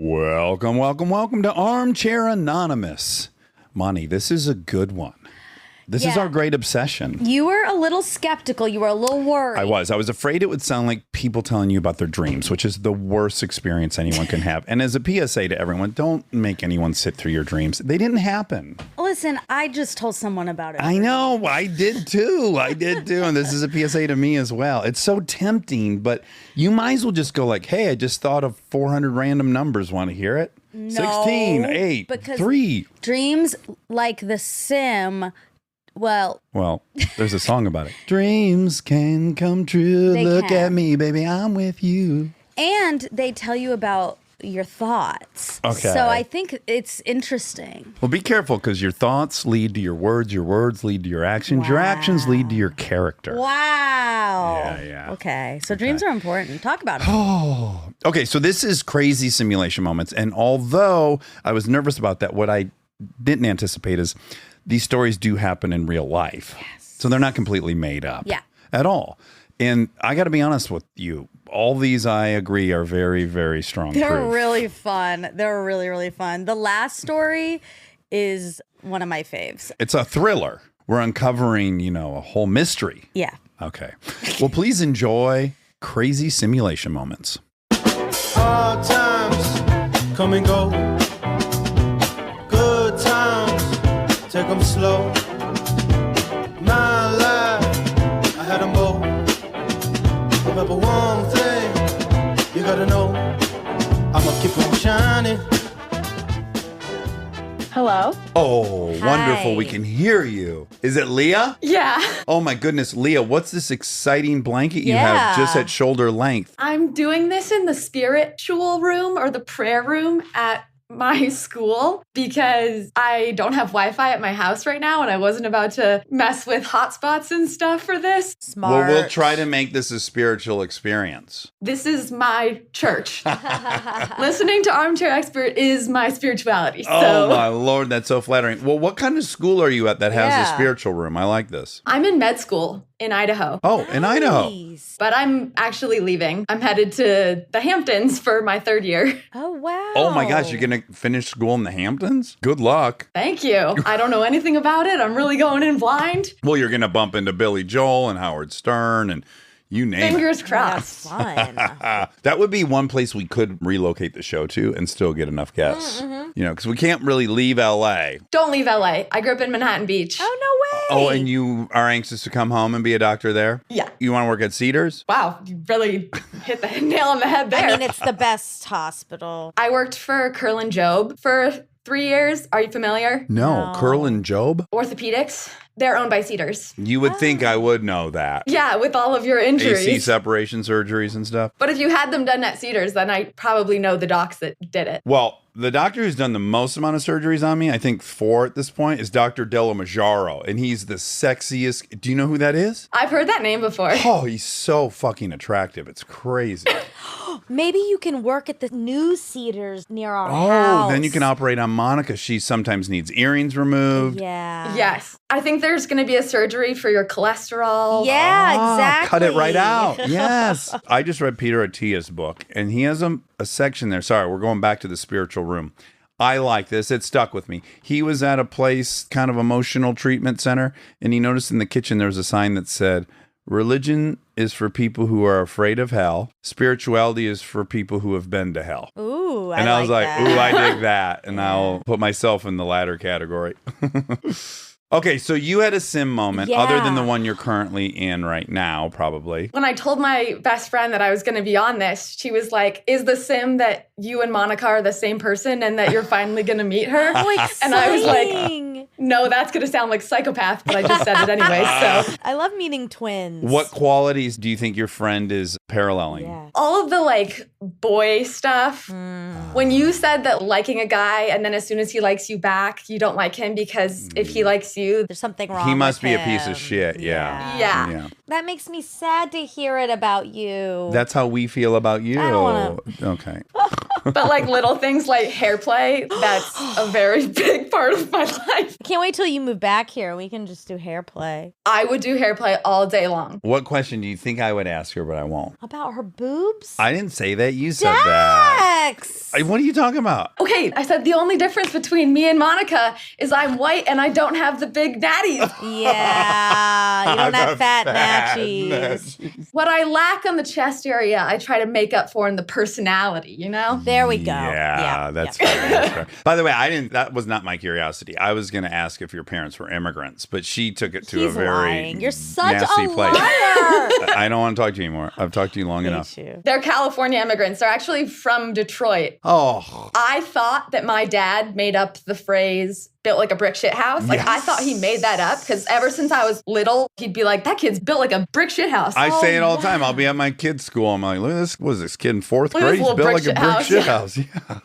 Welcome to Armchair Anonymous. Monty, this is a good one. This is our great obsession. You were a little skeptical. You were a little worried. I was afraid it would sound like people telling you about their dreams, which is the worst experience anyone can have. And as a PSA to everyone, don't make anyone sit through your dreams. They didn't happen. Listen, I just told someone about it. I know. I did too. And this is a PSA to me as well. It's so tempting, but you might as well just go like, hey, I just thought of 400 random numbers. Want to hear it? No, 16, 8, 3. Dreams like The Sim... Well, there's a song about it. Dreams can come true. Look at me, baby. I'm with you. And they tell you about your thoughts. Okay. So I think it's interesting. Well, be careful because your thoughts lead to your words lead to your actions. Wow. Your actions lead to your character. Wow. Yeah. Okay. So dreams are important. Talk about it. Oh. Okay. So this is crazy simulation moments. And although I was nervous about that, what I didn't anticipate is these stories do happen in real life. Yes. So they're not completely made up at all. And I got to be honest with you. All these, I agree, are very, very strong They're proof. really fun. They're really, really fun. The last story is one of my faves. It's a thriller. We're uncovering, a whole mystery. Yeah. Okay. Well, please enjoy crazy simulation moments. Hard times come and go. Good times, take them slow. My life, I had them both. Remember one thing, you gotta know, I'ma keep on shining. Hello? Oh, Hi. Wonderful. We can hear you. Is it Leah? Yeah. Oh my goodness, Leah, what's this exciting blanket you have just at shoulder length? I'm doing this in the spiritual room or the prayer room at my school because I don't have Wi-Fi at my house right now and I wasn't about to mess with hotspots and stuff for this. Smart. Well, we'll try to make this a spiritual experience. This is my church. Listening to Armchair Expert is my spirituality. Oh my Lord, that's so flattering. Well, what kind of school are you at that has a spiritual room? I like this. I'm in med school in Idaho. Oh, in Idaho. But I'm actually leaving. I'm headed to the Hamptons for my third year. Oh, wow. Oh my gosh, you're going to finish school in the Hamptons? Good luck. Thank you. I don't know anything about it. I'm really going in blind. Well, you're going to bump into Billy Joel and Howard Stern and you name Fingers it. crossed. That's fun. That would be one place we could relocate the show to and still get enough guests. Because we can't really leave LA. Don't leave LA. I grew up in Manhattan Beach. Oh, no way. Oh, and you are anxious to come home and be a doctor there? Yeah. You want to work at Cedars? Wow, you really hit the nail on the head there. I mean, it's the best hospital. I worked for Curl and Job for 3 years. Are you familiar? No. Curl and Job? Orthopedics. They're owned by Cedars. You would think I would know that. Yeah, with all of your injuries. AC separation surgeries and stuff. But if you had them done at Cedars, then I probably know the docs that did it. Well, the doctor who's done the most amount of surgeries on me, I think 4 at this point, is Dr. Della Majaro. And he's the sexiest. Do you know who that is? I've heard that name before. Oh, he's so fucking attractive. It's crazy. Maybe you can work at the new Cedars near our house. Oh, then you can operate on Monica. She sometimes needs earrings removed. Yeah. Yes. I think there's going to be a surgery for your cholesterol. Yeah, exactly. Cut it right out. Yes. I just read Peter Attia's book, and he has a section there. Sorry, we're going back to the spiritual room. I like this. It stuck with me. He was at a place, kind of emotional treatment center, and he noticed in the kitchen there was a sign that said, religion is for people who are afraid of hell. Spirituality is for people who have been to hell. Ooh, And I was like, that. ooh, I dig that. And I'll put myself in the latter category. Okay, so you had a sim moment other than the one you're currently in right now, probably. When I told my best friend that I was going to be on this, she was like, is the sim that you and Monica are the same person and that you're finally going to meet her? Oh, exciting. And I was like, no, that's going to sound like psychopath, but I just said it anyway. So I love meeting twins. What qualities do you think your friend is paralleling? Yeah. all of the like boy stuff. When you said that liking a guy and then as soon as he likes you back, you don't like him because if he likes you, There's something wrong He must with be a him. piece of shit. Yeah. Yeah. That makes me sad to hear it about you. That's how we feel about you. I don't Okay. but like little things like hair play, that's a very big part of my life. I can't wait till you move back here. We can just do hair play. I would do hair play all day long. What question do you think I would ask her, but I won't? About her boobs? I didn't say that. You said that. Dax! What are you talking about? Okay, I said the only difference between me and Monica is I'm white and I don't have the big natties. Yeah, you don't have fat Fat natchies. What I lack on the chest area, I try to make up for in the personality, you know? There we go. Yeah, that's fair. That's fair. By the way, that was not my curiosity. I was going to ask if your parents were immigrants, but she took it to He's a very lying. You're such nasty a place. liar. I don't want to talk to you anymore. I've talked to you long enough. They're California immigrants. They're actually from Detroit. Oh, I thought that my dad made up the phrase built like a brick shit house. Like, I thought he made that up because ever since I was little, he'd be like, that kid's built like a brick shit house. I say it all the time. I'll be at my kid's school. I'm like, look at this. What is this kid in fourth Look at grade? this He's little built like a brick shit house. house. Yeah.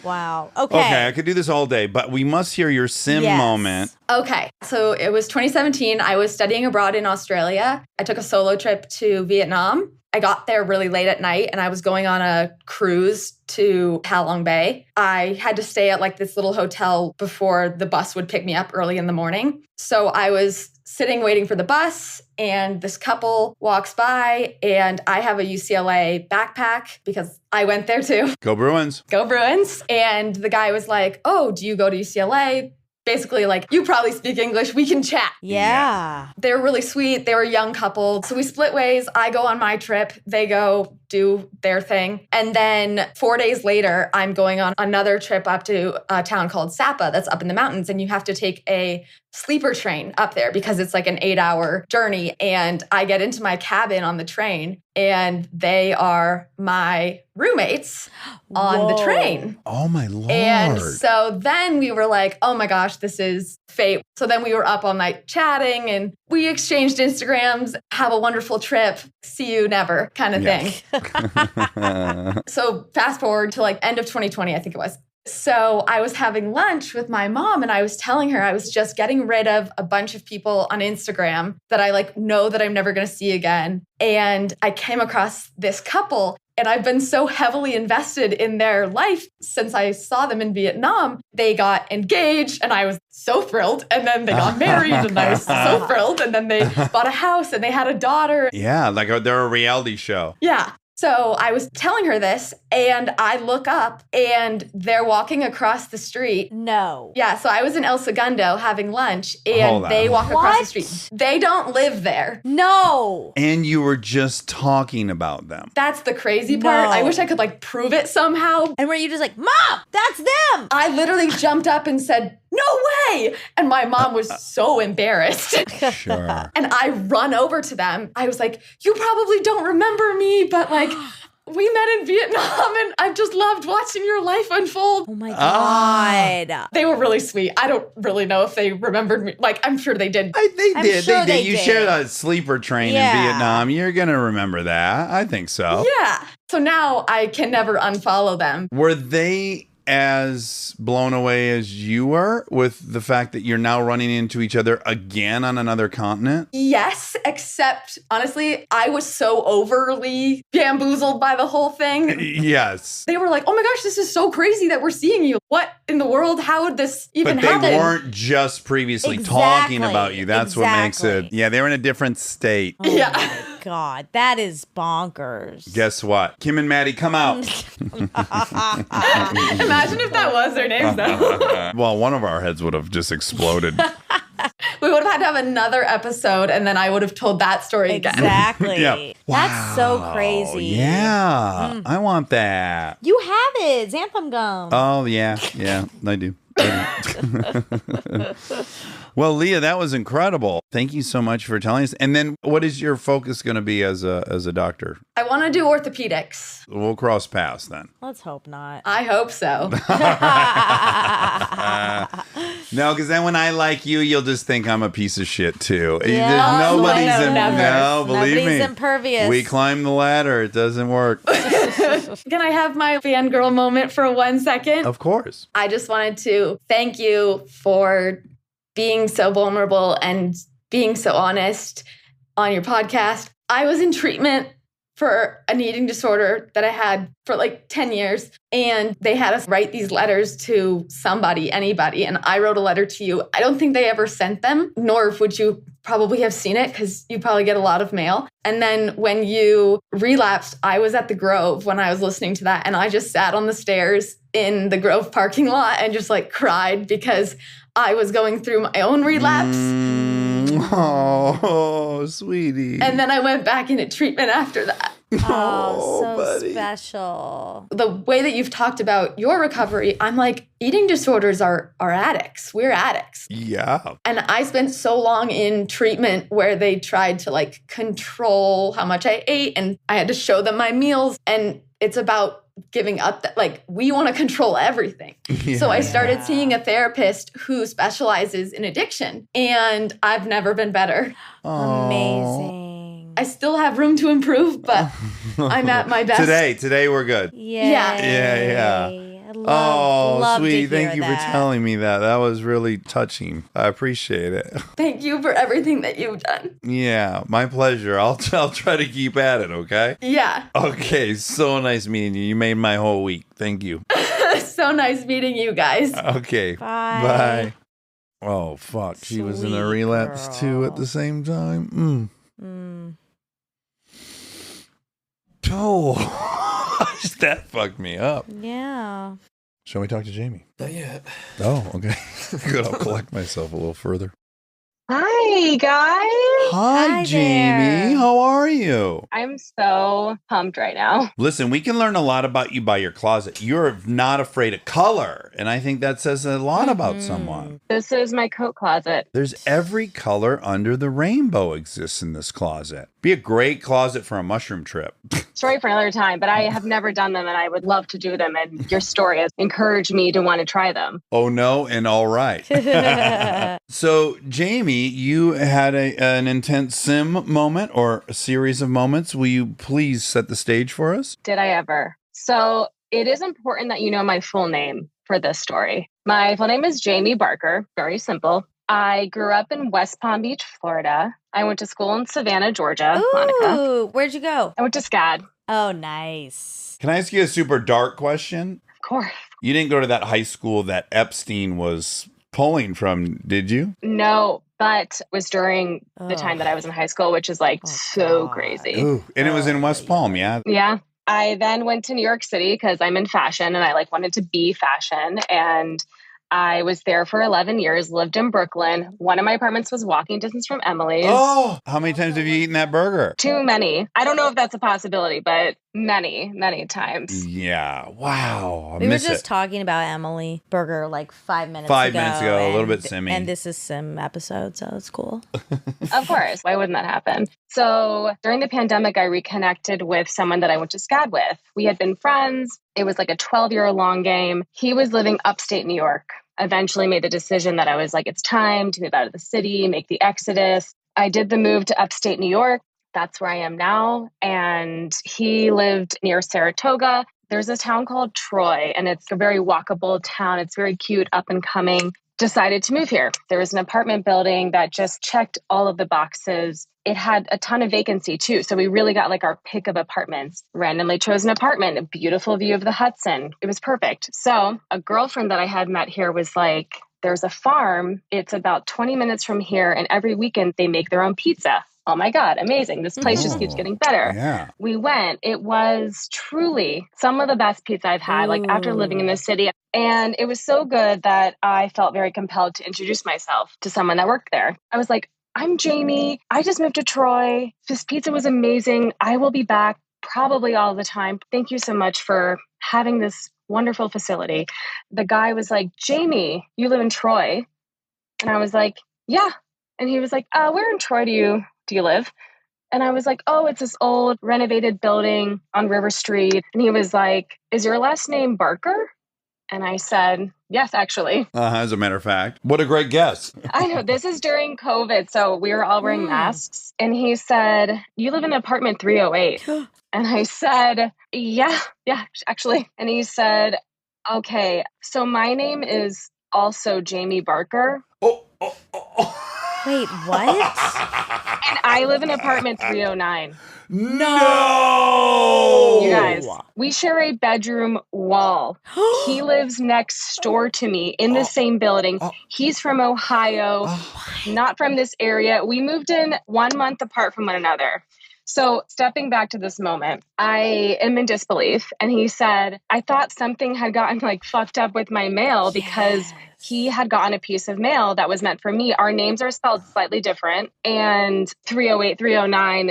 Wow. Okay. Okay, I could do this all day, but we must hear your sim Yes. moment. Okay, so it was 2017. I was studying abroad in Australia. I took a solo trip to Vietnam. I got there really late at night and I was going on a cruise to Halong Bay. I had to stay at like this little hotel before the bus would pick me up early in the morning. So I was sitting waiting for the bus and this couple walks by and I have a UCLA backpack because I went there too. Go Bruins. Go Bruins. And the guy was like, oh, do you go to UCLA? Basically like, you probably speak English, we can chat. Yeah. They were really sweet. They were a young couple. So we split ways. I go on my trip. They go do their thing. And then 4 days later, I'm going on another trip up to a town called Sapa that's up in the mountains. And you have to take a sleeper train up there because it's like an 8-hour journey. And I get into my cabin on the train and they are my roommates on the Whoa. train. Oh, my Lord. And so then we were like, oh my gosh, this is fate. So then we were up all night chatting and we exchanged Instagrams, have a wonderful trip, see you never kind of thing. So fast forward to like end of 2020, I think it was. So I was having lunch with my mom and I was telling her I was just getting rid of a bunch of people on Instagram that I like know that I'm never going to see again. And I came across this couple and I've been so heavily invested in their life since I saw them in Vietnam. They got engaged and I was so thrilled. And then they got married and I was so thrilled. And then they bought a house and they had a daughter. Yeah, like they're a reality show. Yeah. So I was telling her this and I look up and they're walking across the street. No. Yeah, so I was in El Segundo having lunch and Hold on. they walk across the What? street. They don't live there. No. And you were just talking about them. That's the crazy part. No. I wish I could like prove it somehow. And were you just like, Mom, that's them? I literally jumped up and said, no way. And my mom was so embarrassed. Sure. And I run over to them. I was like, you probably don't remember me, but like, we met in Vietnam and I've just loved watching your life unfold. Oh my God. They were really sweet. I don't really know if they remembered me. Like, I'm sure they did. They I'm did. sure They they did. You did. shared a sleeper train Yeah. in Vietnam. You're going to remember that. I think so. Yeah. So now I can never unfollow them. Were they as blown away as you were with the fact that you're now running into each other again on another continent? Yes, except honestly, I was so overly bamboozled by the whole thing. Yes. They were like, oh my gosh, this is so crazy that we're seeing you. What in the world? How would this even But they happen? weren't just previously Exactly. talking about you. That's what makes it. Exactly. Yeah, they were in a different state. Oh Yeah. my God. That is bonkers. Guess what? Kim and Maddie, come out. Imagine if that was their names, though. Well, one of our heads would have just exploded. We would have had to have another episode, and then I would have told that story again. Exactly. Yeah. That's so Wow. crazy. Yeah. I want that. You have it. Xanthan gum. Oh, yeah. Yeah, I do. Well, Leah, that was incredible. Thank you so much for telling us. And then what is your focus going to be as a doctor? I want to do orthopedics. We'll cross paths then. Let's hope not. I hope so. No, because then when I like you, you'll just think I'm a piece of shit too. Yeah. Nobody's No, never. no, believe Nobody's me. impervious. We climb the ladder. It doesn't work. Can I have my fangirl moment for 1 second? Of course. I just wanted to thank you for being so vulnerable and being so honest on your podcast. I was in treatment for an eating disorder that I had for like 10 years. And they had us write these letters to somebody, anybody. And I wrote a letter to you. I don't think they ever sent them, nor would you probably have seen it because you probably get a lot of mail. And then when you relapsed, I was at the Grove when I was listening to that. And I just sat on the stairs in the Grove parking lot and just like cried because I was going through my own relapse. Oh, sweetie. And then I went back into treatment after that. Oh, so buddy. special. The way that you've talked about your recovery, I'm like, eating disorders are addicts. We're addicts. Yeah. And I spent so long in treatment where they tried to like control how much I ate and I had to show them my meals. And it's about giving up that, like, we want to control everything. Yeah. So I started seeing a therapist who specializes in addiction, and I've never been better. Amazing. I still have room to improve, but I'm at my best. Today we're good. Yeah. Yeah. I love sweetie, to hear thank you that. for telling me that. That was really touching. I appreciate it. Thank you for everything that you've done. Yeah, my pleasure. I'll try to keep at it, okay? Yeah. Okay, so nice meeting you. You made my whole week. Thank you. So nice meeting you guys. Okay. Bye. Oh, fuck. She was in a Sweet relapse too at girl. the same time. Mm. Oh, that fucked me up. Yeah. Shall we talk to Jamie? Not yet. Oh, okay. Good. I'll collect myself a little further. Hi, guys. Hi, Hi Jamie. there. How are you? I'm so pumped right now. Listen, we can learn a lot about you by your closet. You're not afraid of color, and I think that says a lot about someone. This is my coat closet. There's every color under the rainbow exists in this closet. Be a great closet for a mushroom trip. Story for another time, but I have never done them and I would love to do them. And your story has encouraged me to want to try them. Oh, no, and all right. So, Jamie, you had an intense sim moment or a series of moments. Will you please set the stage for us? Did I ever? So it is important that you know my full name for this story. My full name is Jamie Barker. Very simple. I grew up in West Palm Beach, Florida. I went to school in Savannah, Georgia. Monica. Ooh, where'd you go? I went to SCAD. Oh, nice. Can I ask you a super dark question? Of course. You didn't go to that high school that Epstein was pulling from, did you? No, but it was during the time that I was in high school, which is like so God. crazy. Ooh, and it was in West Palm, yeah? Yeah. I then went to New York City because I'm in fashion and I like wanted to be fashion. And I was there for 11 years, lived in Brooklyn. One of my apartments was walking distance from Emily's. Oh, how many times have you eaten that burger? Too many. I don't know if that's a possibility, but many, many times. Yeah. Wow. I We were miss just it. talking about Emily Burger like 5 minutes 5 ago. minutes ago, a little bit and- simmy. And this is Sim episode, so it's cool. Of course. Why wouldn't that happen? So during the pandemic, I reconnected with someone that I went to SCAD with. We had been friends. It was like a 12-year long game. He was living upstate New York. Eventually made the decision that I was like, it's time to move out of the city, make the exodus. I did the move to upstate New York. That's where I am now. And he lived near Saratoga. There's a town called Troy, and it's a very walkable town. It's very cute, up and coming. Decided to move here. There was an apartment building that just checked all of the boxes. It had a ton of vacancy too. So we really got like our pick of apartments. Randomly chose an apartment, a beautiful view of the Hudson. It was perfect. So a girlfriend that I had met here was like, there's a farm. It's about 20 minutes from here. And every weekend they make their own pizza. Oh my God, amazing. This place just keeps getting better. Yeah. We went. It was truly some of the best pizza I've had, like after living in the city. And it was so good that I felt very compelled to introduce myself to someone that worked there. I was like, I'm Jamie. I just moved to Troy. This pizza was amazing. I will be back probably all the time. Thank you so much for having this wonderful facility. The guy was like, Jamie, you live in Troy? And I was like, yeah. And he was like, where in Troy do you live? And I was like, oh, it's this old renovated building on River Street. And he was like, is your last name Barker? And I said, yes, actually. As a matter of fact. What a great guess. I know, this is during COVID, so we were all wearing masks. And he said, you live in apartment 308. And I said, yeah, actually. And he said, okay, so my name is also Jamie Barker. Oh. Wait, what? And I live in apartment 309. No! You guys, we share a bedroom wall. He lives next door to me in the same building. He's from Ohio, not from this area. We moved in 1 month apart from one another. So stepping back to this moment, I am in disbelief. And he said, I thought something had gotten like fucked up with my mail because he had gotten a piece of mail that was meant for me. Our names are spelled slightly different. And 308, 309,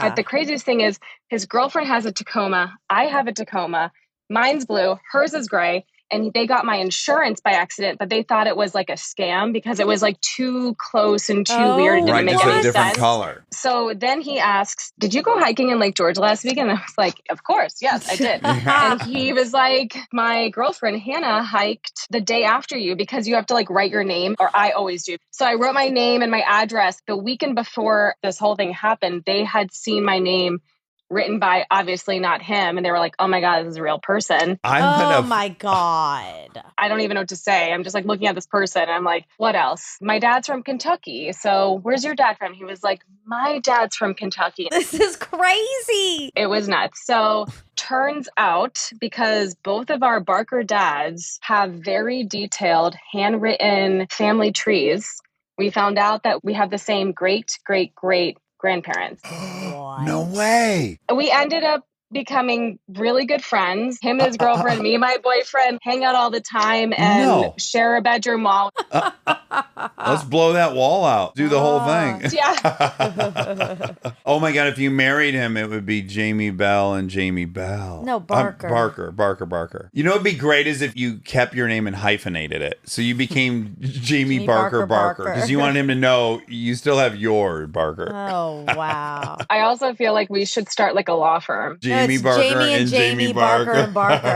but the craziest thing is his girlfriend has a Tacoma. I have a Tacoma. Mine's blue. Hers is gray. And they got my insurance by accident, but they thought it was like a scam because it was like too close and too weird. It didn't make just any a different sense. color. So then he asks, did you go hiking in Lake George last week? And I was like, of course. Yes, I did. And he was like, my girlfriend, Hannah, hiked the day after you because you have to like write your name, or I always do. So I wrote my name and my address. The weekend before this whole thing happened, they had seen my name written by obviously not him. And they were like, oh my God, this is a real person. Oh my God. I don't even know what to say. I'm just like looking at this person and I'm like, what else? My dad's from Kentucky. So where's your dad from? He was like, my dad's from Kentucky. This is crazy. It was nuts. So turns out, because both of our Barker dads have very detailed handwritten family trees, we found out that we have the same great, great, great grandparents. No way. We ended up becoming really good friends. Him and his girlfriend, me and my boyfriend hang out all the time and share a bedroom wall. Let's blow that wall out. Do the whole thing. Yeah. Oh my God, if you married him, it would be Jamie Bell and Jamie Bell. No, Barker. Barker. You know what would be great is if you kept your name and hyphenated it. So you became Jamie Barker. Because you wanted him to know you still have your Barker. Oh, wow. I also feel like we should start like a law firm. Jamie Barker and Jamie Barker. and Barker.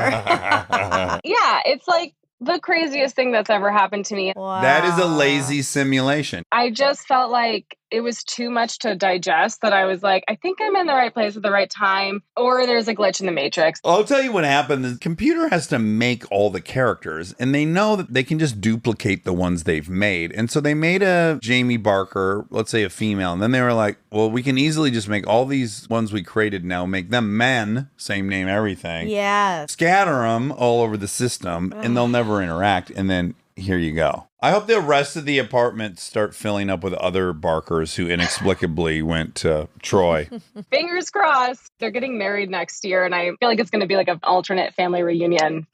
Yeah, it's like the craziest thing that's ever happened to me. Wow. That is a lazy simulation. I just felt like it was too much to digest, that I was like, I think I'm in the right place at the right time, or there's a glitch in the matrix. I'll tell you what happened. The computer has to make all the characters, and they know that they can just duplicate the ones they've made. And so they made a Jamie Barker, let's say a female, and then they were like, well, we can easily just make all these ones we created now, make them men, same name, everything. Yes. Scatter them all over the system, and they'll never interact. And then here you go. I hope the rest of the apartments start filling up with other Barkers who inexplicably went to Troy. Fingers crossed. They're getting married next year, and I feel like it's going to be like an alternate family reunion.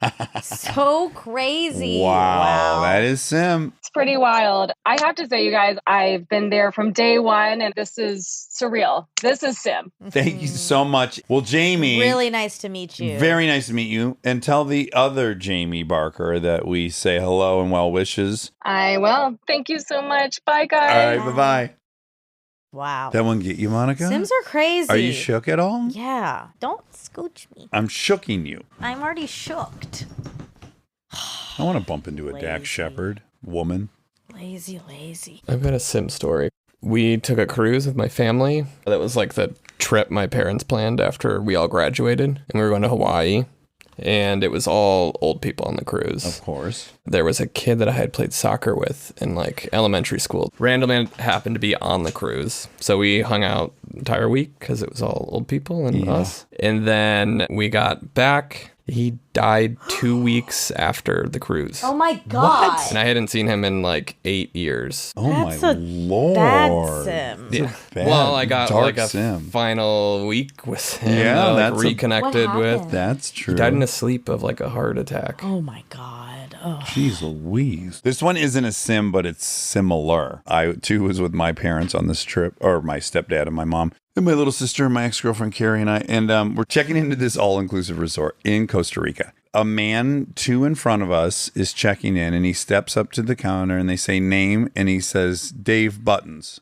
So crazy. Wow. That is Sim. It's pretty wild. I have to say, you guys, I've been there from day one, and this is surreal. This is Sim. Thank you so much. Well, Jamie. Really nice to meet you. Very nice to meet you. And tell the other Jamie Barker that we say hello and well wishes. I will. Thank you so much. Bye, guys. All right, bye-bye. Wow. That one get you, Monica? Sims are crazy. Are you shook at all? Yeah. Don't scooch me. I'm shooking you. I'm already shooked. I want to bump into a Dax Shepard woman. Lazy. I've got a Sim story. We took a cruise with my family. That was like the trip my parents planned after we all graduated. And we were going to Hawaii. And it was all old people on the cruise. Of course. There was a kid that I had played soccer with in like elementary school. Randomly happened to be on the cruise. So we hung out the entire week because it was all old people and us. And then we got back. He died 2 weeks after the cruise. Oh my God. And I hadn't seen him in like 8 years. Oh That's my a Lord. bad Sim. Yeah. Bad, Well, I got dark like a Sim. final week with him. Yeah, that I, that's like, reconnected What with. happened? That's true. He died in his sleep of like a heart attack. Oh my God. Oh. Jeez Louise. This one isn't a Sim, but it's similar. I, too, was with my parents on this trip, or my stepdad and my mom, and my little sister and my ex-girlfriend, Carrie, and I. And we're checking into this all-inclusive resort in Costa Rica. A man 2 in front of us is checking in, and he steps up to the counter, and they say name, and he says, Dave Buttons.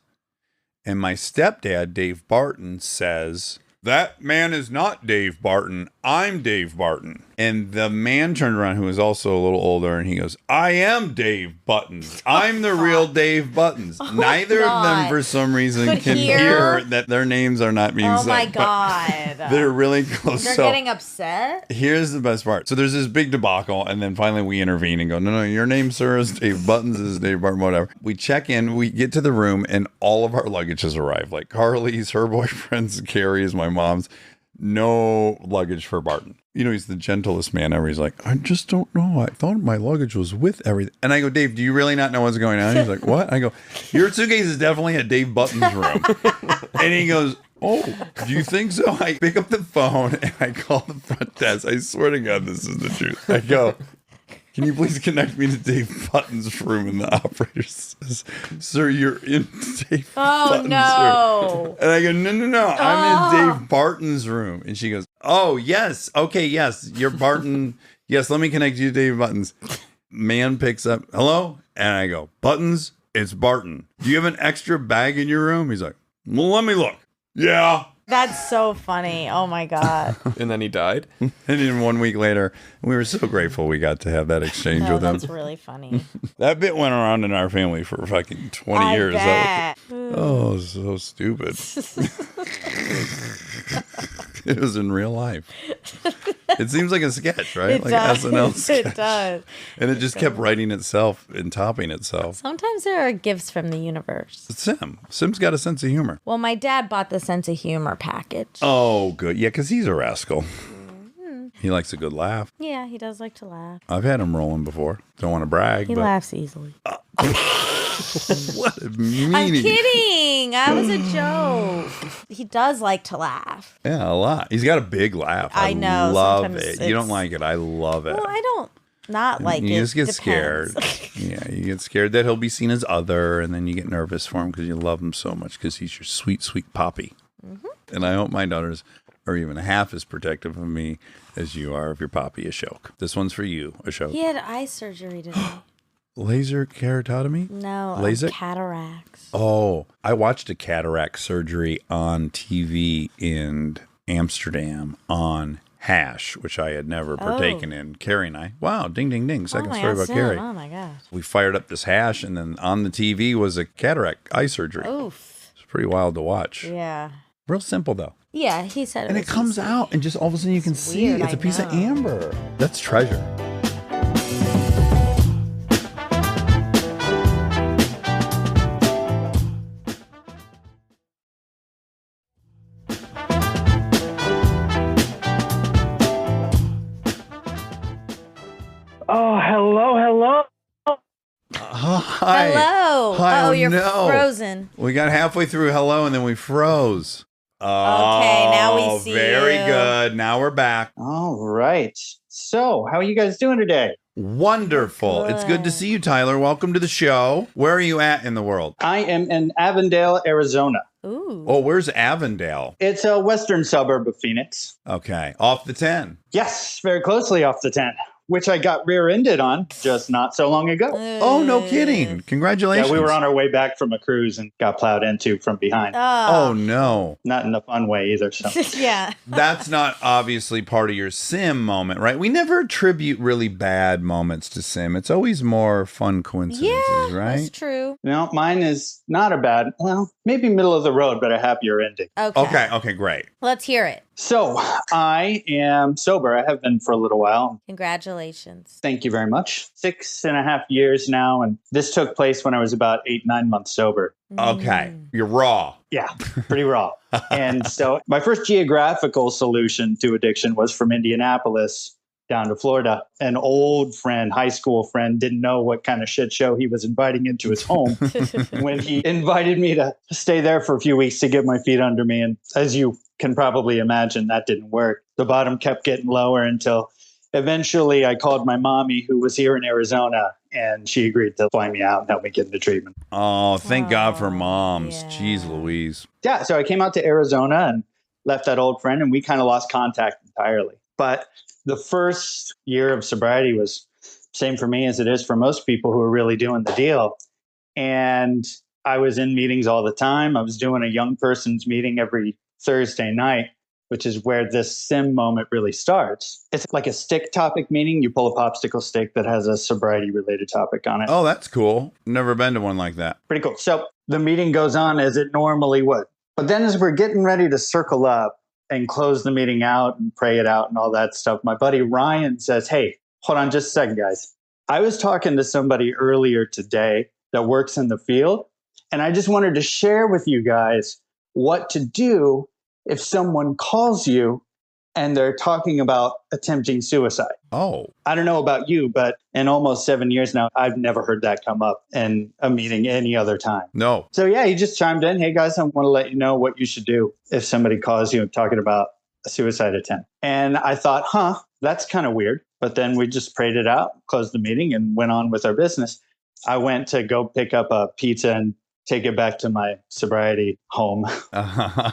And my stepdad, Dave Barton, says, that man is not Dave Barton. I'm Dave Barton. And the man turned around, who was also a little older, and he goes, I am Dave Buttons. I'm the real Dave Buttons. Neither of them, for some reason, Could can hear that their names are not being said. Oh my God. They're really close. They're getting upset? Here's the best part. So there's this big debacle, and then finally we intervene and go, no, your name, sir, is Dave Buttons, is Dave Barton, whatever. We check in, we get to the room, and all of our luggage has arrived. Like Carly's, her boyfriend's, Carrie's, my mom's. No luggage for Barton. You know, he's the gentlest man ever. He's like, I just don't know. I thought my luggage was with everything. And I go, Dave, do you really not know what's going on? He's like, what? I go, your suitcase is definitely at Dave Button's room. And he goes, oh, do you think so? I pick up the phone and I call the front desk. I swear to God, this is the truth. I go, can you please connect me to Dave Button's room? And the operator says, sir, you're in Dave Button's room. And I go, no. I'm in Dave Barton's room. And she goes, oh, yes. Okay, yes. You're Barton. Yes, let me connect you to Dave Button's. Man picks up, hello? And I go, Buttons, it's Barton. Do you have an extra bag in your room? He's like, well, let me look. Yeah. That's so funny. Oh my God. And then he died. And then 1 week later, we were so grateful we got to have that exchange with him. That's really funny. That bit went around in our family for fucking 20 years. Bet. Oh, so stupid. It was in real life. It seems like a sketch, right? It like does. an SNL sketch. It does. And it just kept writing itself and topping itself. Sometimes there are gifts from the universe. Sim's got a sense of humor. Well, my dad bought the sense of humor package. Oh, good. Yeah, because he's a rascal. He likes a good laugh. Yeah, he does like to laugh. I've had him rolling before. Don't want to brag, He but laughs easily. what a meanie. I'm kidding. That was a joke. He does like to laugh. Yeah, a lot. He's got a big laugh. I know. Love Sometimes it. You don't it's- like it. I love it. Well, I don't not like it. You just get Depends. scared. Yeah, you get scared that he'll be seen as other, and then you get nervous for him because you love him so much because he's your sweet, sweet poppy. Mm-hmm. And I hope my daughters are even half as protective of me as you are of your poppy, Ashok. This one's for you, Ashok. He had eye surgery today. Laser keratotomy? No, LASIK? cataracts. Oh, I watched a cataract surgery on TV in Amsterdam on Hash, which I had never partaken in. Carrie and I. Wow, ding, ding, ding. Second story about Carrie. Oh my gosh. We fired up this Hash, and then on the TV was a cataract eye surgery. Oof. It's pretty wild to watch. Yeah. Real simple, though. Yeah, he said it. And it was comes easy. out, and just all of a sudden you can It's see weird, it's a I piece of know. amber. That's treasure. Oh, hello. Hi. Hello. Hi. Oh, you're no. frozen. We got halfway through hello, and then we froze. Okay, now we see very you. good. Now we're back. All right. So, how are you guys doing today? Wonderful. It's good to Good. see you, Tyler. Welcome to the show. Where are you at in the world? I am in Avondale, Arizona. Ooh. Oh, where's Avondale? It's a western suburb of Phoenix. Okay. Off the 10. Yes, very closely off the 10, which I got rear-ended on just not so long ago. Oh, no kidding. Congratulations. Yeah, we were on our way back from a cruise and got plowed into from behind. Oh, no. Not in a fun way either. So. Yeah. That's not obviously part of your sim moment, right? We never attribute really bad moments to sim. It's always more fun coincidences, Yeah, right? that's true. No, mine is not a bad, well, maybe middle of the road, but a happier ending. Okay, great. Let's hear it. So, I am sober. I have been for a little while. Congratulations. Thank you very much. 6.5 years now. And this took place when I was about 8-9 months sober. Okay. You're raw. Yeah, pretty raw. And so my first geographical solution to addiction was from Indianapolis down to Florida. An old friend, high school friend, didn't know what kind of shit show he was inviting into his home when he invited me to stay there for a few weeks to get my feet under me. And as you can probably imagine, that didn't work. The bottom kept getting lower until eventually I called my mommy, who was here in Arizona, and she agreed to fly me out and help me get into treatment. Oh, thank God for moms. yeah. Jeez Louise. Yeah, so I came out to Arizona and left that old friend, and we kind of lost contact entirely. But the first year of sobriety was same for me as it is for most people who are really doing the deal. And I was in meetings all the time. I was doing a young person's meeting every Thursday night. which is where this sim moment really starts. It's like a stick topic meeting. You pull a popsicle stick that has a sobriety related topic on it. Oh, that's cool. Never been to one like that. Pretty cool. So the meeting goes on as it normally would. But then as we're getting ready to circle up and close the meeting out and pray it out and all that stuff, my buddy Ryan says, hey, hold on just a second, guys. I was talking to somebody earlier today that works in the field, and I just wanted to share with you guys what to do if someone calls you and they're talking about attempting suicide. Oh. I don't know about you, but in almost 7 years now, I've never heard that come up in a meeting any other time. No. So yeah, he just chimed in. Hey guys, I want to let you know what you should do if somebody calls you talking about a suicide attempt. And I thought, that's kind of weird. But then we just prayed it out, closed the meeting, and went on with our business. I went to go pick up a pizza and take it back to my sobriety home.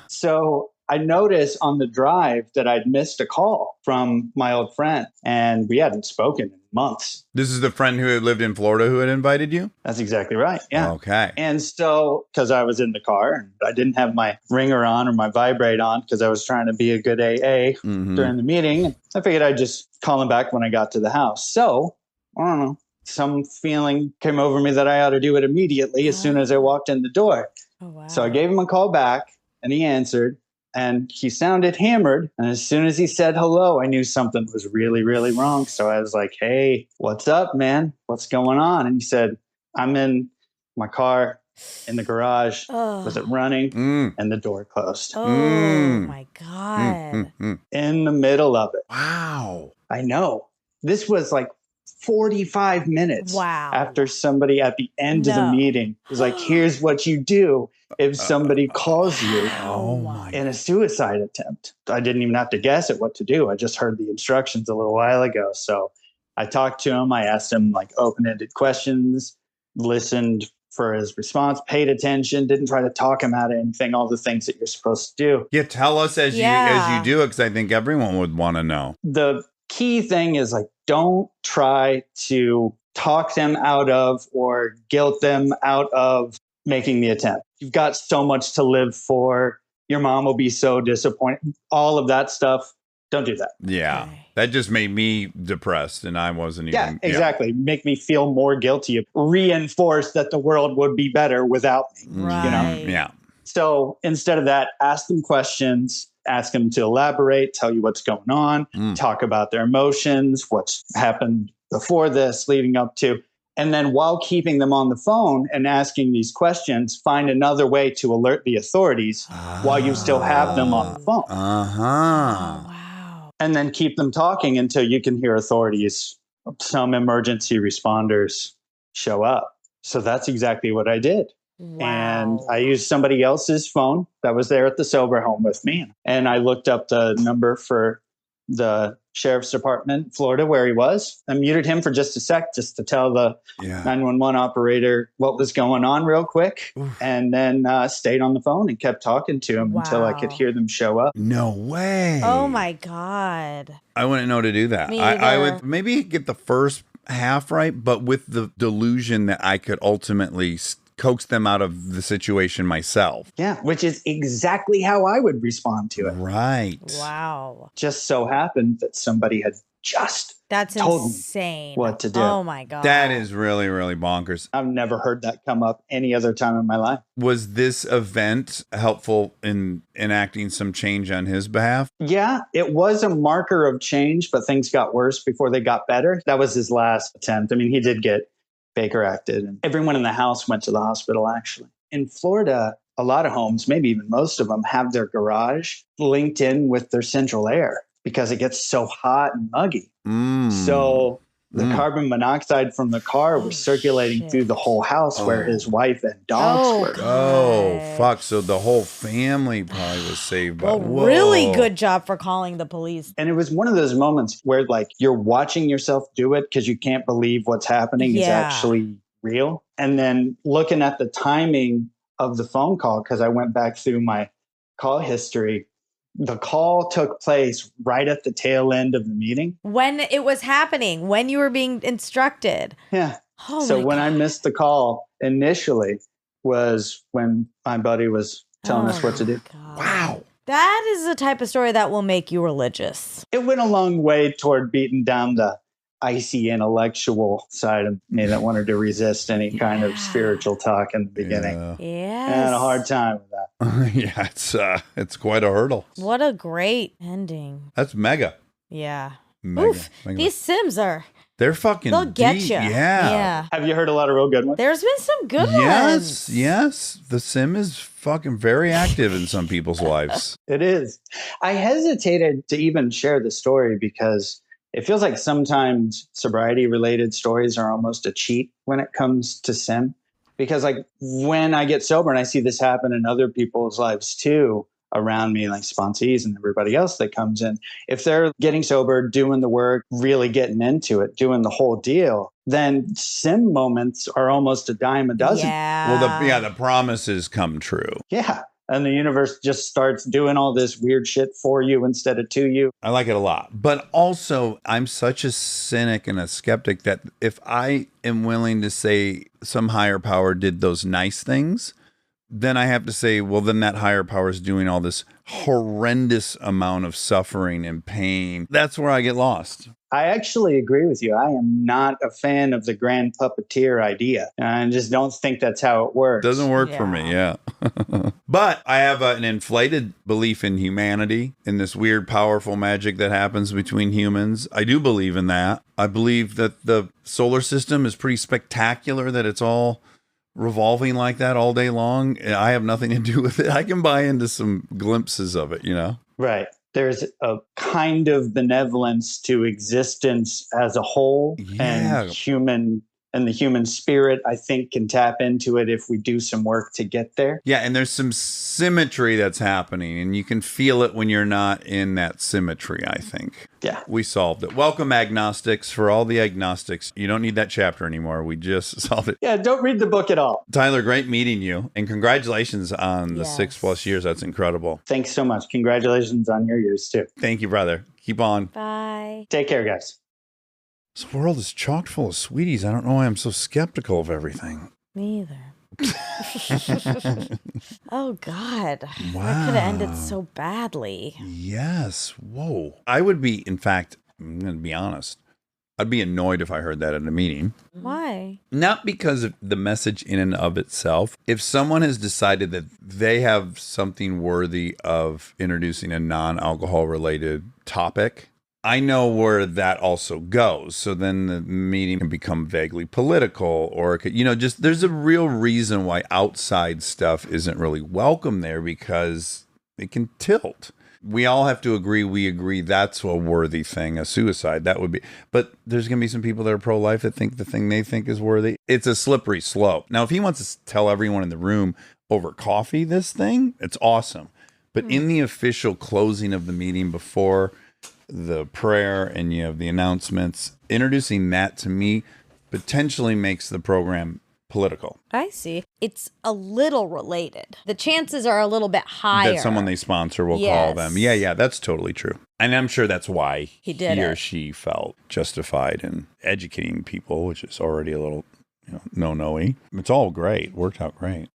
So I noticed on the drive that I'd missed a call from my old friend, and we hadn't spoken in months. This is the friend who had lived in Florida who had invited you? That's exactly right. Yeah. Okay. And so, because I was in the car and I didn't have my ringer on or my vibrate on because I was trying to be a good AA during the meeting, I figured I'd just call him back when I got to the house. So, I don't know, some feeling came over me that I ought to do it immediately as soon as I walked in the door. Oh, wow. So I gave him a call back and he answered. And he sounded hammered. And as soon as he said hello, I knew something was really, really wrong. So I was like, hey, what's up, man? What's going on? And he said, I'm in my car in the garage. Was it running? And the door closed. Oh, my God. In the middle of it. Wow. I know. This was like 45 minutes after somebody at the end of the meeting was like, here's what you do if somebody calls you in a suicide attempt. I didn't even have to guess at what to do. I just heard the instructions a little while ago. So I talked to him. I asked him like open-ended questions, listened for his response, paid attention, didn't try to talk him out of anything, all the things that you're supposed to do. Yeah, tell us as you do it, because I think everyone would want to know. The key thing is like, don't try to talk them out of or guilt them out of making the attempt. You've got so much to live for. Your mom will be so disappointed. All of that stuff. Don't do that. Yeah. Okay. That just made me depressed and I wasn't even. Yeah, exactly. Make me feel more guilty. Reinforce that the world would be better without me. Right. You know? Yeah. So instead of that, ask them questions. Ask them to elaborate, tell you what's going on, talk about their emotions, what's happened before this, leading up to. And then while keeping them on the phone and asking these questions, find another way to alert the authorities while you still have them on the phone. Wow. And then keep them talking until you can hear authorities, some emergency responders show up. So that's exactly what I did. Wow. And I used somebody else's phone that was there at the sober home with me. And I looked up the number for the sheriff's department in Florida where he was. I muted him for just a sec, just to tell the 911 operator what was going on real quick. And then stayed on the phone and kept talking to him until I could hear them show up. No way. Oh, my God. I wouldn't know to do that. Me I either. would maybe get the first half right, but with the delusion that I could ultimately coax them out of the situation myself. Yeah, which is exactly how I would respond to it. Right. Wow. Just so happened that somebody had just told insane. me what to do. Oh, my God. That is really, really bonkers. I've never heard that come up any other time in my life. Was this event helpful in enacting some change on his behalf? Yeah, it was a marker of change, but things got worse before they got better. That was his last attempt. I mean, he did get Baker acted, and everyone in the house went to the hospital, actually. In Florida, a lot of homes, maybe even most of them, have their garage linked in with their central air because it gets so hot and muggy. So the carbon monoxide from the car was circulating through the whole house where his wife and dogs were. Oh, fuck. So the whole family probably was saved by really good job for calling the police. And it was one of those moments where like you're watching yourself do it because you can't believe what's happening is actually real. And then looking at the timing of the phone call, because I went back through my call history, the call took place right at the tail end of the meeting. When it was happening, when you were being instructed. Yeah. Oh, so when I missed the call initially was when my buddy was telling us what to do. God. Wow. That is the type of story that will make you religious. It went a long way toward beating down the icy intellectual side of me that wanted to resist any kind of spiritual talk in the beginning. Yeah. Yes. I had a hard time with that. Yeah, it's quite a hurdle. What a great ending. That's mega. Yeah. Mega. Oof. Mega. These Sims are, They're fucking they'll get deep. you. Yeah. Have you heard a lot of real good ones? There's been some good Yes, ones. yes. The Sim is fucking very active in some people's lives. It is. I hesitated to even share the story because it feels like sometimes sobriety related stories are almost a cheat when it comes to Sim. Because like when I get sober and I see this happen in other people's lives too, around me, like sponsees and everybody else that comes in, if they're getting sober, doing the work, really getting into it, doing the whole deal, then Sim moments are almost a dime a dozen. Yeah. Well, the promises come true. Yeah. And the universe just starts doing all this weird shit for you instead of to you. I like it a lot. But also, I'm such a cynic and a skeptic that if I am willing to say some higher power did those nice things, then I have to say, well, then that higher power is doing all this horrendous amount of suffering and pain. That's where I get lost. I actually agree with you. I am not a fan of the grand puppeteer idea. I just don't think that's how it works. Doesn't work for me, yeah. But I have an inflated belief in humanity, in this weird, powerful magic that happens between humans. I do believe in that. I believe that the solar system is pretty spectacular, that it's all revolving like that all day long. I have nothing to do with it. I can buy into some glimpses of it, you know? Right. There's a kind of benevolence to existence as a whole, and the human spirit, I think, can tap into it if we do some work to get there. Yeah, and there's some symmetry that's happening, and you can feel it when you're not in that symmetry, I think. Yeah. We solved it. Welcome, agnostics. For all the agnostics, you don't need that chapter anymore. We just solved it. Yeah, don't read the book at all. Tyler, great meeting you, and congratulations on the 6+ years. That's incredible. Thanks so much. Congratulations on your years, too. Thank you, brother. Keep on. Bye. Take care, guys. This world is chock full of sweeties. I don't know why I'm so skeptical of everything. Me either. Oh, God. Wow. That could have ended so badly. Yes. Whoa. I would be, in fact, I'm going to be honest, I'd be annoyed if I heard that at a meeting. Why? Not because of the message in and of itself. If someone has decided that they have something worthy of introducing a non-alcohol related topic, I know where that also goes. So then the meeting can become vaguely political, or, just there's a real reason why outside stuff isn't really welcome there, because it can tilt. We all have to agree. We agree that's a worthy thing, a suicide. That would be. But there's going to be some people that are pro-life that think the thing they think is worthy. It's a slippery slope. Now, if he wants to tell everyone in the room over coffee this thing, it's awesome. But in the official closing of the meeting, before the prayer and you have the announcements, introducing that to me potentially makes the program political. I see. It's a little related. The chances are a little bit higher. That someone they sponsor will call them. Yeah, that's totally true. And I'm sure that's why he or she felt justified in educating people, which is already a little no-no-y. It's all great. Worked out great.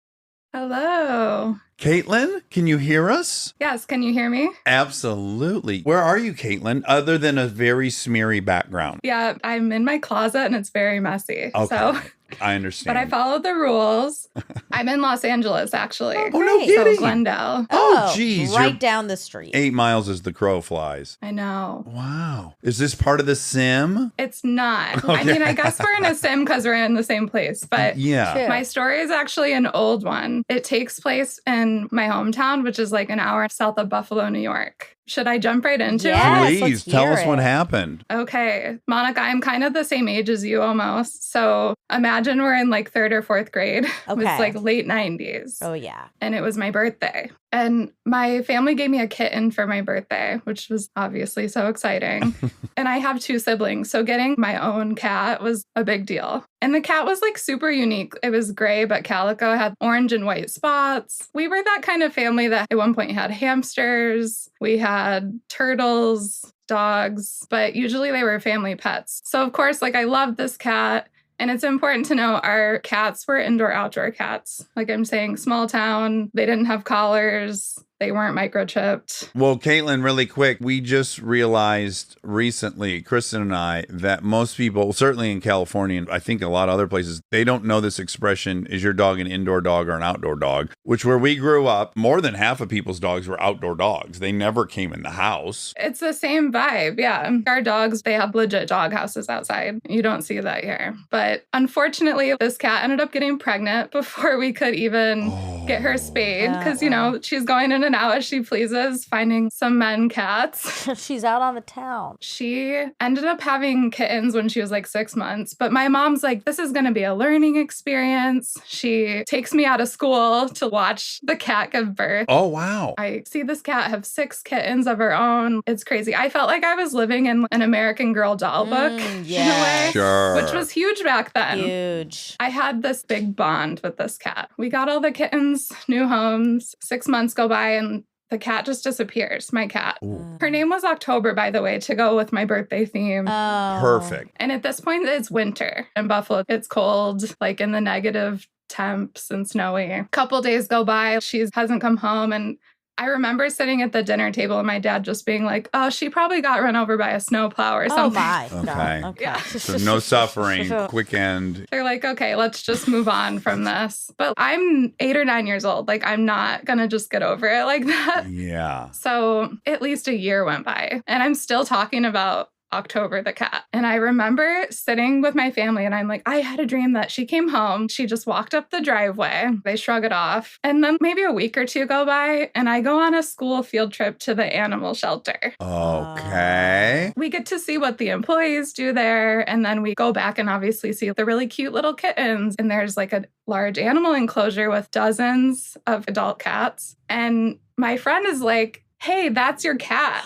Hello. Caitlin, can you hear us? Yes, can you hear me? Absolutely. Where are you, Caitlin, other than a very smeary background? Yeah, I'm in my closet and it's very messy. Okay. So I understand. But I followed the rules. I'm in Los Angeles, actually. Oh, no kidding. So Glendale. Oh, geez. Right down the street. 8 miles as the crow flies. I know. Wow. Is this part of the sim? It's not. Okay. I mean, I guess we're in a sim because we're in the same place, but yeah. My story is actually an old one. It takes place in my hometown, which is like an hour south of Buffalo, New York. Should I jump right into it? Please tell us what happened. Okay. Monica, I'm kind of the same age as you almost. So imagine we're in like 3rd or 4th grade. It was like late 90s. Oh, yeah. And it was my birthday. And my family gave me a kitten for my birthday, which was obviously so exciting. And I have 2 siblings. So getting my own cat was a big deal. And the cat was like super unique. It was gray, but calico, had orange and white spots. We were that kind of family that at one point had hamsters. We had turtles, dogs, but usually they were family pets. So of course, like I loved this cat. And it's important to know our cats were indoor-outdoor cats. Like I'm saying, small town, they didn't have collars. They weren't microchipped. Well, Caitlin, really quick, we just realized recently, Kristen and I, that most people, certainly in California, and I think a lot of other places, they don't know this expression, is your dog an indoor dog or an outdoor dog? Which where we grew up, more than half of people's dogs were outdoor dogs. They never came in the house. It's the same vibe. Yeah. Our dogs, they have legit dog houses outside. You don't see that here. But unfortunately, this cat ended up getting pregnant before we could even get her spayed. Because, you know, she's going in and out as she pleases, finding some men cats. She's out on the town. She ended up having kittens when she was like 6 months. But my mom's like, this is going to be a learning experience. She takes me out of school to watch the cat give birth. Oh, wow. I see this cat have 6 kittens of her own. It's crazy. I felt like I was living in an American Girl doll book in a way, Sure. which was huge back then. Huge. I had this big bond with this cat. We got all the kittens, new homes. 6 months go by and the cat just disappears, my cat. Her name was October, by the way, to go with my birthday theme. Oh. Perfect. And at this point, it's winter in Buffalo. It's cold, like in the negative temps and snowy. A couple days go by, she hasn't come home. And I remember sitting at the dinner table and my dad just being like, oh, she probably got run over by a snowplow or something. Oh my. Okay. No. Okay. Yeah. So no suffering, quick end. They're like, okay, let's just move on from this. But I'm 8 or 9 years old. Like, I'm not going to just get over it like that. Yeah. So at least a year went by and I'm still talking about October the cat. And I remember sitting with my family and I'm like, I had a dream that she came home. She just walked up the driveway. They shrug it off. And then maybe a week or two go by and I go on a school field trip to the animal shelter. Okay. We get to see what the employees do there. And then we go back and obviously see the really cute little kittens. And there's like a large animal enclosure with dozens of adult cats. And my friend is like, hey, that's your cat.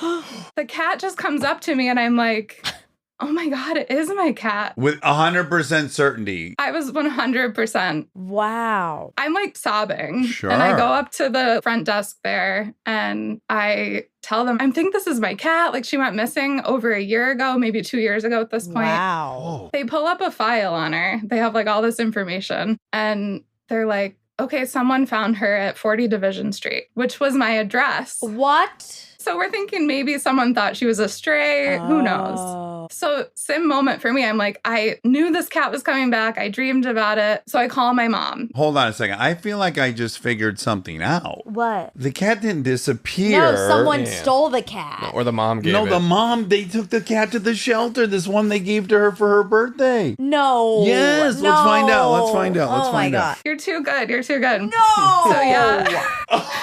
The cat just comes up to me and I'm like, oh my God, it is my cat. With 100% certainty. I was 100%. Wow. I'm like sobbing. Sure. And I go up to the front desk there and I tell them, I think this is my cat. Like she went missing over a year ago, maybe 2 years ago at this point. Wow. They pull up a file on her. They have like all this information and they're like, okay, someone found her at 40 Division Street, which was my address. What? So we're thinking maybe someone thought she was a stray. Who knows? So sim moment for me. I'm like, I knew this cat was coming back. I dreamed about it. So I call my mom. Hold on a second. I feel like I just figured something out. What? The cat didn't disappear. No, someone stole the cat. Or the mom gave it. No, the mom, they took the cat to the shelter. This one they gave to her for her birthday. No. Yes, no. let's find out. Let's find out. Let's Oh find my out. God. You're too good. You're too good. No. So yeah.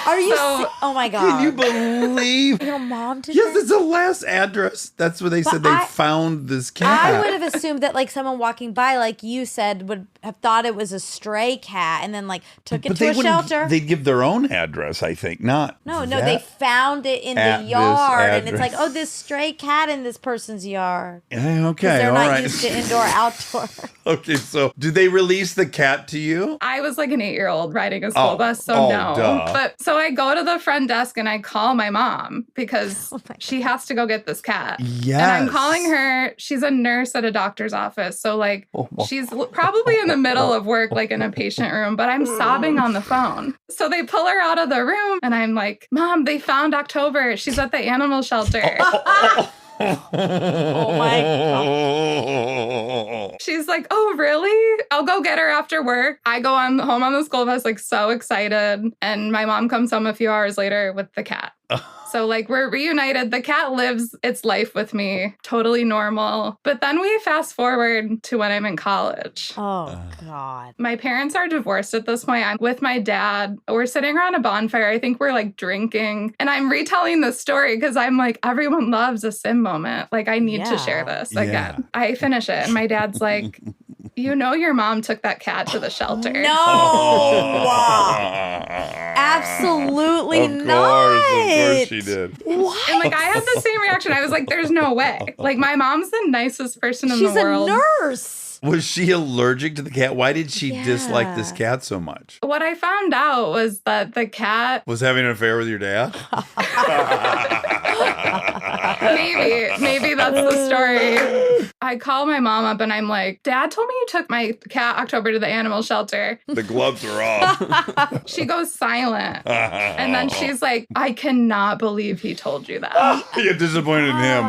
Are you? So- Oh my God. Can you believe? Your mom did Yes, that? it's the last address. That's where they said they found this cat. I would have assumed that like someone walking by, like you said, would have thought it was a stray cat and then like took it But to they a wouldn't- shelter. They'd give their own address, I think, not No, that. they found it in At the this yard, and it's like, address. oh, this stray cat in this person's yard. Okay, 'Cause they're all not right. used to indoor outdoor. Okay, so did they release the cat to you? I was like an 8-year-old riding a school bus, so oh, no. duh. But so I go to the front desk and I call my mom because Oh my she has to go get this cat. Yes. And I'm calling her. She's a nurse at a doctor's office. So like she's probably in the middle of work, like in a patient room, but I'm sobbing on the phone. So they pull her out of the room and I'm like, Mom, they found October. She's at the animal shelter. Oh my God. She's like, oh, really? I'll go get her after work. I go on home on the school bus, like so excited. And my mom comes home a few hours later with the cat. So like we're reunited. The cat lives its life with me, totally normal. But then we fast forward to when I'm in college. Oh God. My parents are divorced at this point. I'm with my dad. We're sitting around a bonfire. I think we're like drinking. And I'm retelling this story because I'm like, everyone loves a sim moment. Like I need to share this again. I finish it and my dad's like, you know your mom took that cat to the shelter. No. Absolutely not. Of course she did. What? And like I had the same reaction. I was like, there's no way. Like my mom's the nicest person in She's the world. a nurse. Was she allergic to the cat? Why did she dislike this cat so much? What I found out was that the cat Was having an affair with your dad? Maybe that's the story. I call my mom up and I'm like, Dad told me you took my cat October to the animal shelter. The gloves are off. She goes silent. And then she's like, I cannot believe he told you that. You're disappointed in him.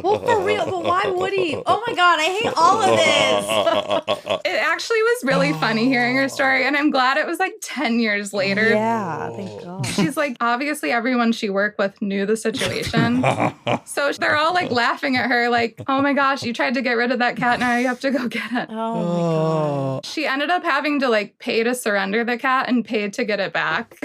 Well, for real, but why would he? Oh my God, I hate all of this. It actually was really funny hearing her story, and I'm glad it was like 10 years later. Yeah, thank God. She's like, obviously everyone she worked with knew the situation. So they're all like laughing at her, like, oh my gosh, you tried to get rid of that cat, now you have to go get it. Oh my God. She ended up having to like pay to surrender the cat and pay to get it back.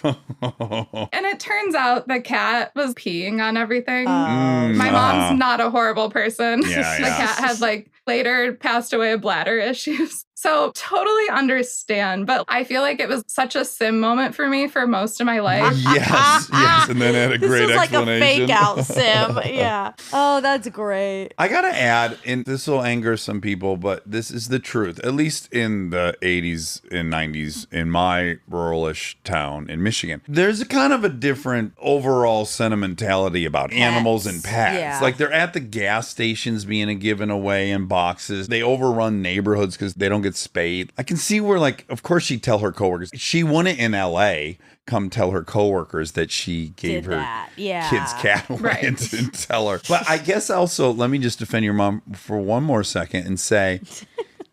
And it turns out the cat was peeing on everything. My mom's not a horrible person. Yeah, The yeah. cat had like later passed away of bladder issues. So totally understand, but I feel like it was such a sim moment for me for most of my life. Yes, and then had a great This is like a explanation. fake out sim. Yeah. Oh, that's great. I gotta add, and this will anger some people, but this is the truth. At least in the 80s and 90s in my ruralish town in Michigan, there's a kind of a different overall sentimentality about animals and pets. Yeah. Like they're at the gas stations being given away in boxes. They overrun neighborhoods because they don't get spayed. I can see where, like, of course she'd tell her coworkers. She wouldn't in LA come tell her coworkers that she gave Did her that. Yeah. kid's cat away Right. and tell her. But I guess also, let me just defend your mom for one more second and say,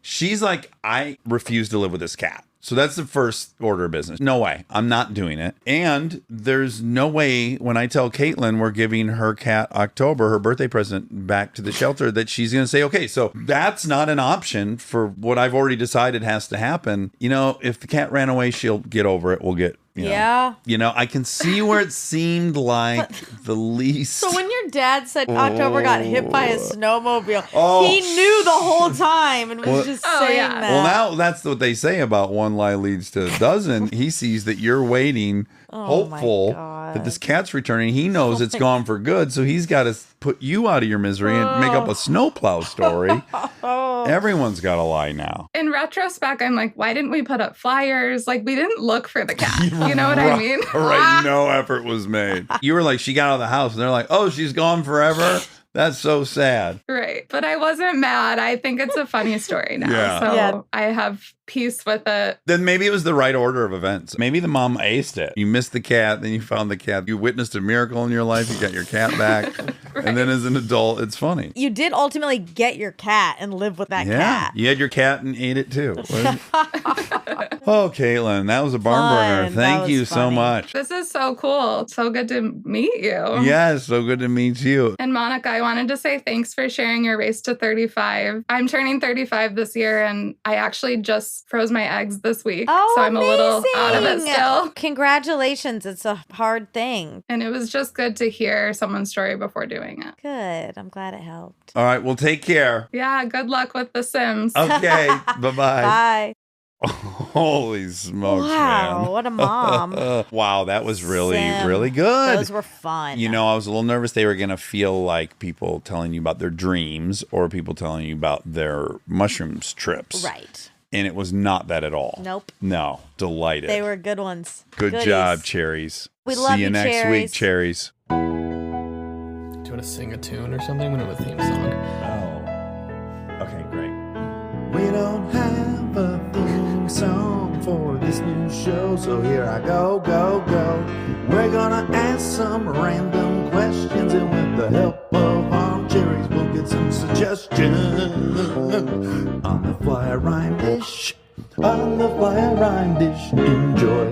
she's like, I refuse to live with this cat. So that's the first order of business. No way. I'm not doing it. And there's no way when I tell Caitlin we're giving her cat October, her birthday present, back to the shelter, that she's going to say, okay, so that's not an option for what I've already decided has to happen. You know, if the cat ran away, she'll get over it. We'll get, you know, I can see where it seemed like the least. So when your dad said October got hit by a snowmobile, Oh. he knew the whole time and was Well- just Oh, saying yeah. that. Well, now that's what they say about one lie leads to a dozen. He sees that you're waiting, hopeful that this cat's returning. He knows it's gone for good, so he's got to put you out of your misery and make up a snowplow story. Everyone's got to lie now. In retrospect, I'm like, why didn't we put up flyers? Like, we didn't look for the cat. You know what I mean? Right, no effort was made. You were like, she got out of the house, and they're like, oh, she's gone forever? That's so sad. Right. But I wasn't mad. I think it's a funny story now. Yeah. So Yeah. I have peace with it. Then maybe it was the right order of events. Maybe the mom aced it. You missed the cat, then you found the cat. You witnessed a miracle in your life. You got your cat back. And then as an adult, it's funny. You did ultimately get your cat and live with that Yeah, cat. you had your cat and ate it too. Oh, Caitlin, that was a barn burner. Fun. That Thank was you so funny. much. This is so cool. So good to meet you. Yes, so good to meet you. And Monica, I wanted to say thanks for sharing your race to 35. I'm turning 35 this year, and I actually just froze my eggs this week. Oh, so I'm a little out of it amazing. still. Congratulations. It's a hard thing. And it was just good to hear someone's story before doing it. Good. I'm glad it helped. All right, well, take care. Yeah, good luck with The Sims. Okay, bye-bye. Bye. Holy smokes, Wow, man. what a mom. Wow, that was really, Sim. really good. Those were fun. You know, I was a little nervous they were going to feel like people telling you about their dreams or people telling you about their mushrooms trips. Right. And it was not that at all. Nope. No, delighted. They were good ones. Good Goodies. job, Cherries. We See love you you, next week, Cherries. Cherries. Do you want to sing a tune or something? We don't have a theme song. Oh, okay, great. We don't have a theme song for this new show, so here I go. We're gonna ask some random questions, and with the help of Armcherries, we'll get some suggestions. On the fly rhyme dish, Enjoy